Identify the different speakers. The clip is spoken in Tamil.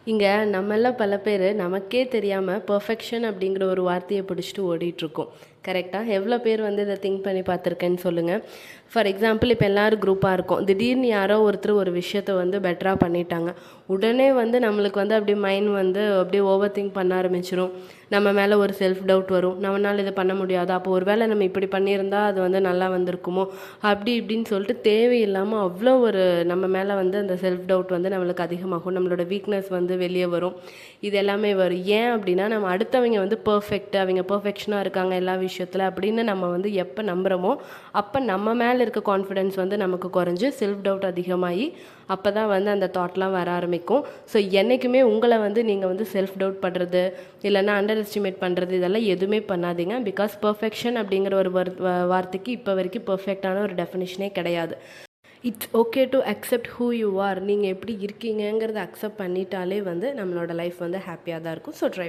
Speaker 1: இங்க நம்மள பல பேரு நமக்கே தெரியாம பெர்ஃபெக்ஷன் அப்படிங்கிற ஒரு வார்த்தைய பிடிச்சுட்டு ஓடிட்டுருக்கோம். கரெக்ட்டா? எவ்வளோ பேர் வந்து இத திங்க் பண்ணி பார்த்துருக்கேன்னு சொல்லுங்க. ஃபார் எக்ஸாம்பிள் இப்ப எல்லாரும் குரூப்பா இருக்கோம். திடீர்னு யாரோ ஒருத்தர் ஒரு விஷயத்த வந்து பெட்டரா பண்ணிட்டாங்க. உடனே வந்து நம்மளுக்கு வந்து அப்படியே மைண்ட் வந்து அப்படியே ஓவர் திங்க் பண்ண ஆரம்பிச்சுரும். நம்ம மேல ஒரு செல்ஃப் டவுட் வரும். நம்மனால இத பண்ண முடியாதா? அப்போ ஒரு வேளை நம்ம இப்படி பண்ணியிருந்தா அது வந்து நல்லா வந்திருக்குமோ? அப்படி இப்படின்னு சொல்லிட்டு தேவையில்லாம அவ்வளோ ஒரு நம்ம மேல வந்து அந்த செல்ஃப் டவுட் வந்து நம்மளுக்கு அதிகமாகும். நம்மளோட வீக்னஸ் வந்து வெளிய வரும். இது எல்லாமே வரும். ஏன் அப்படின்னா, நம்ம அடுத்தவங்க வந்து பெர்ஃபெக்ட், அவங்க பெர்ஃபெக்ஷனா இருக்காங்க எல்லா விஷயத்துல அப்படின்னு நம்ம வந்து எப்ப நம்புறோமோ, அப்ப நம்ம மேல இருக்க கான்ஃபிடன்ஸ் வந்து நமக்கு குறைஞ்சு செல்ஃப் டவுட் அதிகமாகி அப்பதான் வந்து அந்த தாட்லாம் வர ஆரம்பிக்கும். ஸோ என்னைக்குமே உங்கள வந்து நீங்க வந்து செல்ஃப் டவுட் பண்றது, இல்லைன்னா அண்டர் எஸ்டிமேட் பண்றது இதெல்லாம் எதுவுமே பண்ணாதீங்க. பிகாஸ் பெர்ஃபெக்ஷன் அப்படிங்கிற ஒரு வார்த்தைக்கு இப்போ வரைக்கும் பெர்ஃபெக்டான ஒரு டெஃபினிஷனே கிடையாது. It's okay to accept who you are. நீங்கள் எப்படி இருக்கீங்கங்கிறத அக்செப்ட் பண்ணிட்டாலே வந்து நம்மளோட லைஃப் வந்து ஹாப்பியாக தான் இருக்கும். So try